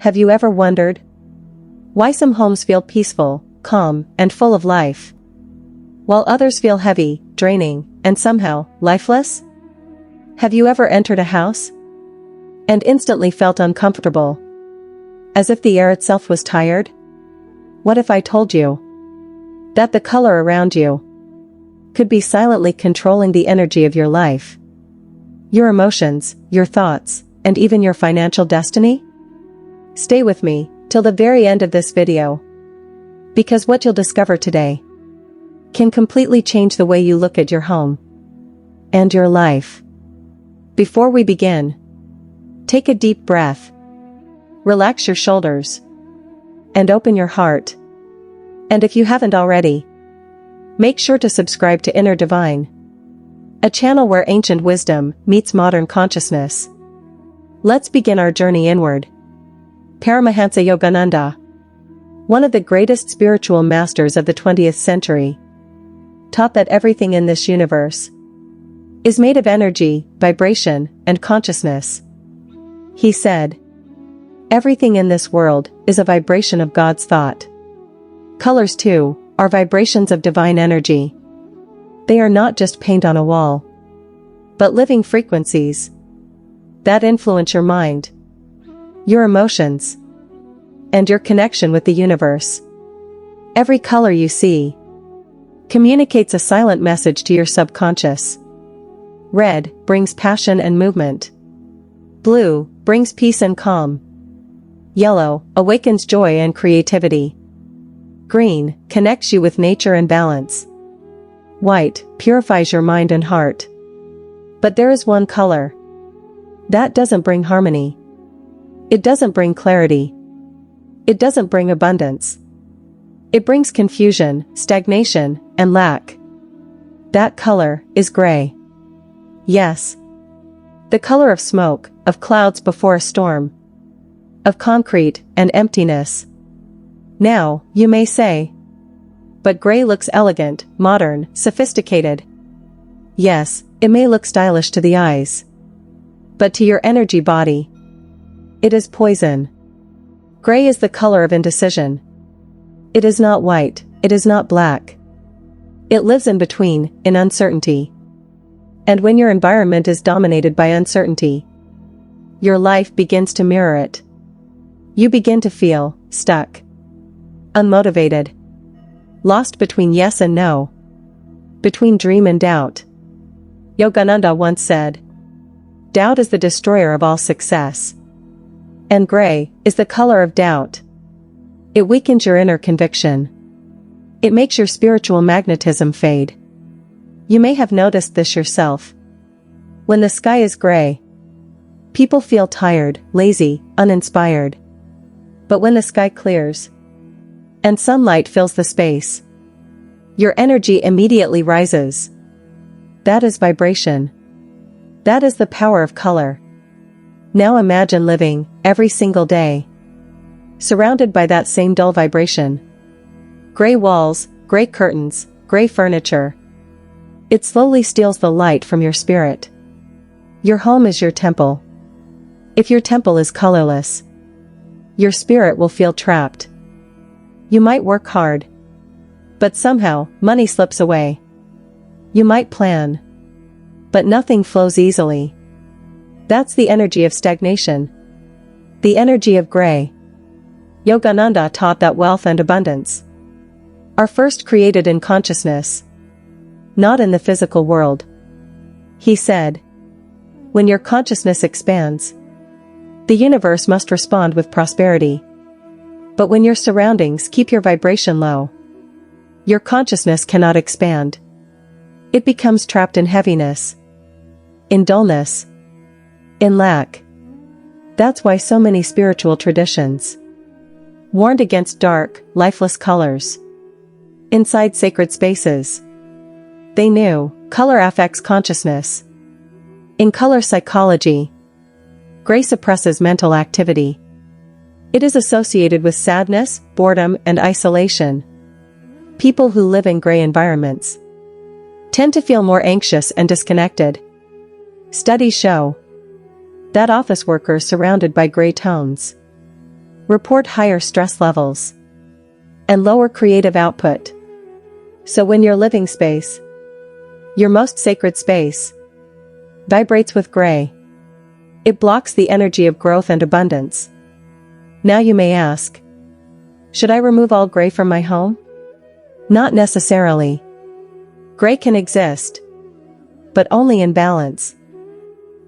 Have you ever wondered why some homes feel peaceful, calm, and full of life, while others feel heavy, draining, and somehow lifeless? Have you ever entered a house and instantly felt uncomfortable, as if the air itself was tired? What if I told you that the color around you could be silently controlling the energy of your life, your emotions, your thoughts, and even your financial destiny? Stay with me till the very end of this video, because what you'll discover today can completely change the way you look at your home and your life. Before we begin, take a deep breath, relax your shoulders, and open your heart. And if you haven't already, make sure to subscribe to Inner Divine, a channel where ancient wisdom meets modern consciousness. Let's begin our journey inward. Paramahansa Yogananda, one of the greatest spiritual masters of the 20th century, taught that everything in this universe is made of energy, vibration, and consciousness. He said, "Everything in this world is a vibration of God's thought. Colors, too, are vibrations of divine energy. They are not just paint on a wall, but living frequencies that influence your mind, your emotions, and your connection with the universe. Every color you see communicates a silent message to your subconscious. Red brings passion and movement. Blue brings peace and calm. Yellow awakens joy and creativity. Green connects you with nature and balance. White purifies your mind and heart. But there is one color that doesn't bring harmony. It doesn't bring clarity. It doesn't bring abundance. It brings confusion, stagnation, and lack. That color is gray. Yes, the color of smoke, of clouds before a storm, of concrete and emptiness. Now, you may say, but gray looks elegant, modern, sophisticated. Yes, it may look stylish to the eyes, but to your energy body, it is poison. Gray is the color of indecision. It is not white, it is not black. It lives in between, in uncertainty. And when your environment is dominated by uncertainty, your life begins to mirror it. You begin to feel stuck, unmotivated, lost between yes and no, between dream and doubt. Yogananda once said, "Doubt is the destroyer of all success." And gray is the color of doubt. It weakens your inner conviction. It makes your spiritual magnetism fade. You may have noticed this yourself. When the sky is gray, people feel tired, lazy, uninspired. But when the sky clears and sunlight fills the space, your energy immediately rises. That is vibration. That is the power of color. Now imagine living, every single day, surrounded by that same dull vibration. Gray walls, gray curtains, gray furniture. It slowly steals the light from your spirit. Your home is your temple. If your temple is colorless, your spirit will feel trapped. You might work hard, but somehow, money slips away. You might plan, but nothing flows easily. That's the energy of stagnation. The energy of gray. Yogananda taught that wealth and abundance are first created in consciousness, not in the physical world. He said, when your consciousness expands, the universe must respond with prosperity. But when your surroundings keep your vibration low, your consciousness cannot expand. It becomes trapped in heaviness, in dullness, in lack. That's why so many spiritual traditions warned against dark, lifeless colors inside sacred spaces. They knew color affects consciousness. In color psychology, gray suppresses mental activity. It is associated with sadness, boredom, and isolation. People who live in gray environments tend to feel more anxious and disconnected. Studies show that office workers surrounded by gray tones report higher stress levels, and lower creative output. So when your living space, your most sacred space, vibrates with gray, it blocks the energy of growth and abundance. Now you may ask, should I remove all gray from my home? Not necessarily. Gray can exist, but only in balance.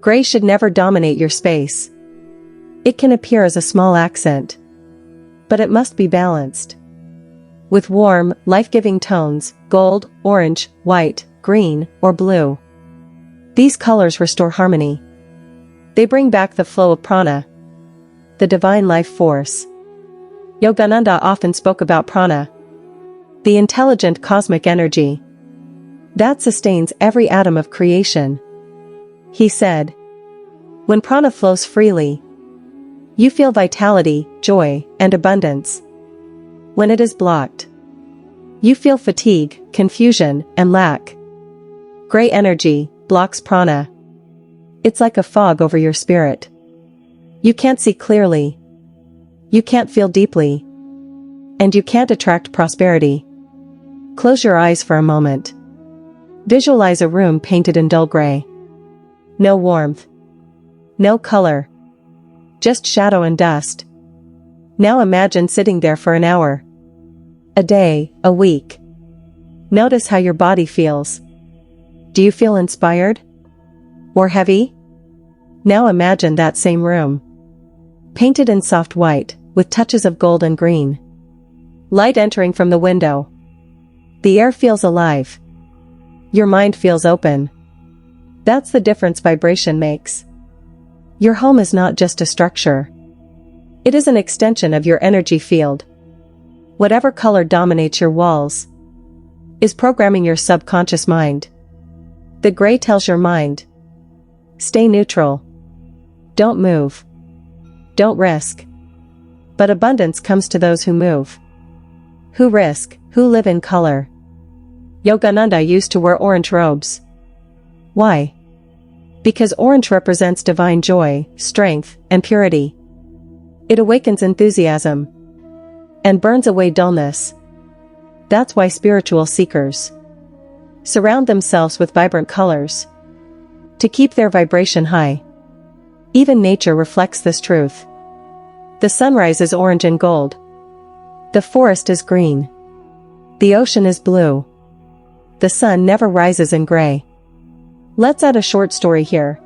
Gray should never dominate your space. It can appear as a small accent, but it must be balanced with warm, life-giving tones: gold, orange, white, green, or blue. These colors restore harmony. They bring back the flow of prana, the divine life force. Yogananda often spoke about prana, the intelligent cosmic energy that sustains every atom of creation. He said, when prana flows freely, you feel vitality, joy, and abundance. When it is blocked, you feel fatigue, confusion, and lack. Gray energy blocks prana. It's like a fog over your spirit. You can't see clearly, you can't feel deeply, and you can't attract prosperity. Close your eyes for a moment. Visualize a room painted in dull gray. No warmth, no color, just shadow and dust. Now imagine sitting there for an hour, a day, a week. Notice how your body feels. Do you feel inspired? Or heavy? Now imagine that same room, painted in soft white, with touches of gold and green. Light entering from the window. The air feels alive. Your mind feels open. That's the difference vibration makes. Your home is not just a structure. It is an extension of your energy field. Whatever color dominates your walls is programming your subconscious mind. The gray tells your mind, stay neutral. Don't move. Don't risk. But abundance comes to those who move, who risk, who live in color. Yogananda used to wear orange robes. Why? Because orange represents divine joy, strength, and purity. It awakens enthusiasm and burns away dullness. That's why spiritual seekers surround themselves with vibrant colors to keep their vibration high. Even nature reflects this truth. The sunrise is orange and gold. The forest is green. The ocean is blue. The sun never rises in gray. Let's add a short story here.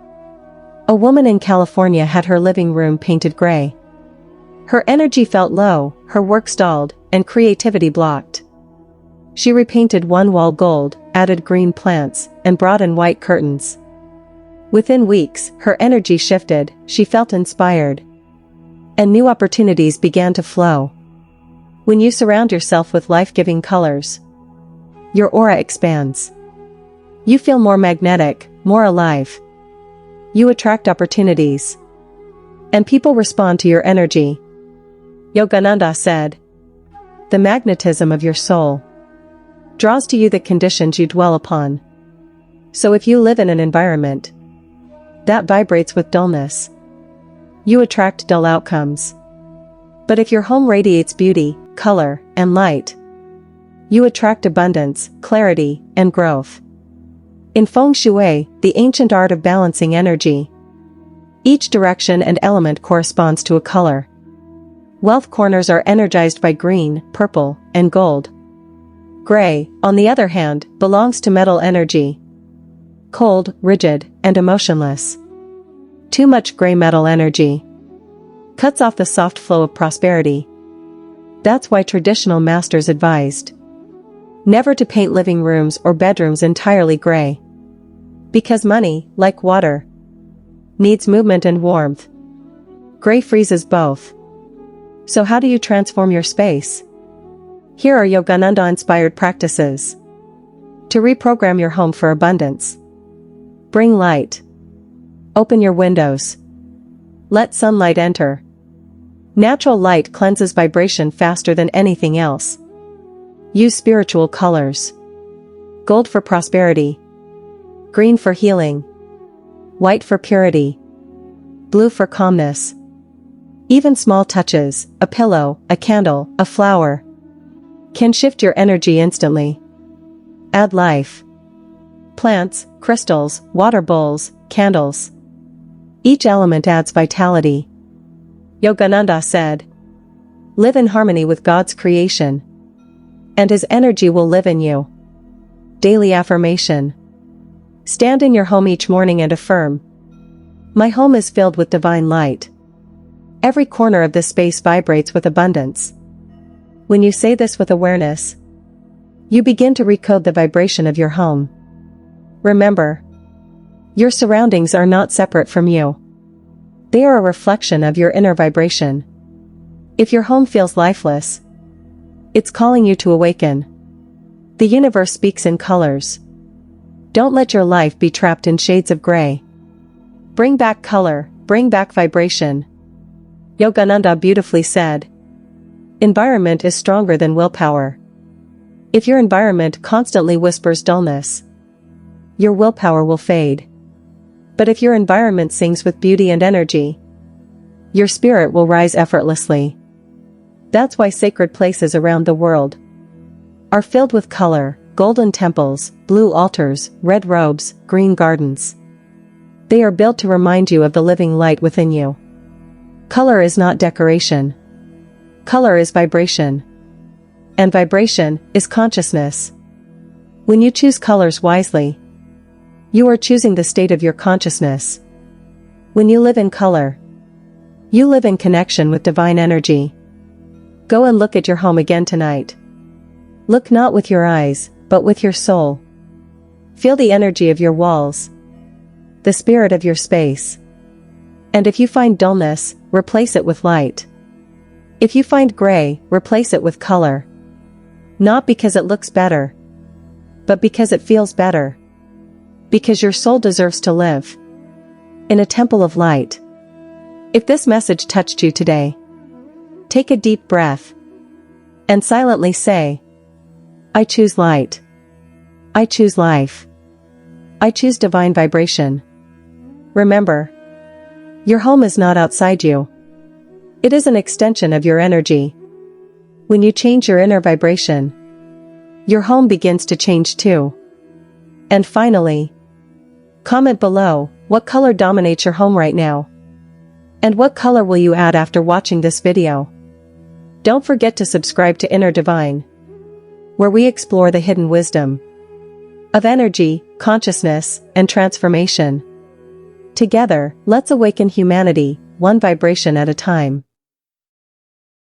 A woman in California had her living room painted gray. Her energy felt low, her work stalled, and creativity blocked. She repainted one wall gold, added green plants, and brought in white curtains. Within weeks, her energy shifted, she felt inspired, and new opportunities began to flow. When you surround yourself with life-giving colors, your aura expands. You feel more magnetic, more alive. You attract opportunities, and people respond to your energy. Yogananda said, the magnetism of your soul draws to you the conditions you dwell upon. So if you live in an environment that vibrates with dullness, you attract dull outcomes. But if your home radiates beauty, color, and light, you attract abundance, clarity, and growth. In feng shui, the ancient art of balancing energy, each direction and element corresponds to a color. Wealth corners are energized by green, purple, and gold. Gray, on the other hand, belongs to metal energy, cold, rigid, and emotionless. Too much gray metal energy cuts off the soft flow of prosperity. That's why traditional masters advised never to paint living rooms or bedrooms entirely gray. Because money, like water, needs movement and warmth. Gray freezes both. So how do you transform your space? Here are Yogananda-inspired practices to reprogram your home for abundance. Bring light. Open your windows. Let sunlight enter. Natural light cleanses vibration faster than anything else. Use spiritual colors. Gold for prosperity. Green for healing. White for purity. Blue for calmness. Even small touches, a pillow, a candle, a flower, can shift your energy instantly. Add life. Plants, crystals, water bowls, candles. Each element adds vitality. Yogananda said, "Live in harmony with God's creation, and His energy will live in you." Daily affirmation. Stand in your home each morning and affirm, "My home is filled with divine light. Every corner of this space vibrates with abundance." When you say this with awareness, you begin to recode the vibration of your home. Remember, your surroundings are not separate from you. They are a reflection of your inner vibration. If your home feels lifeless, it's calling you to awaken. The universe speaks in colors. Don't let your life be trapped in shades of gray. Bring back color, bring back vibration. Yogananda beautifully said, "Environment is stronger than willpower." If your environment constantly whispers dullness, your willpower will fade. But if your environment sings with beauty and energy, your spirit will rise effortlessly. That's why sacred places around the world are filled with color: golden temples, blue altars, red robes, green gardens. They are built to remind you of the living light within you. Color is not decoration. Color is vibration. And vibration is consciousness. When you choose colors wisely, you are choosing the state of your consciousness. When you live in color, you live in connection with divine energy. Go and look at your home again tonight. Look not with your eyes, but with your soul. Feel the energy of your walls, the spirit of your space. And if you find dullness, replace it with light. If you find gray, replace it with color. Not because it looks better, but because it feels better. Because your soul deserves to live in a temple of light. If this message touched you today, take a deep breath and silently say, "I choose light. I choose life. I choose divine vibration." Remember, your home is not outside you. It is an extension of your energy. When you change your inner vibration, your home begins to change too. And finally, comment below, what color dominates your home right now? And what color will you add after watching this video? Don't forget to subscribe to Inner Divine, where we explore the hidden wisdom of energy, consciousness, and transformation. Together, let's awaken humanity, one vibration at a time.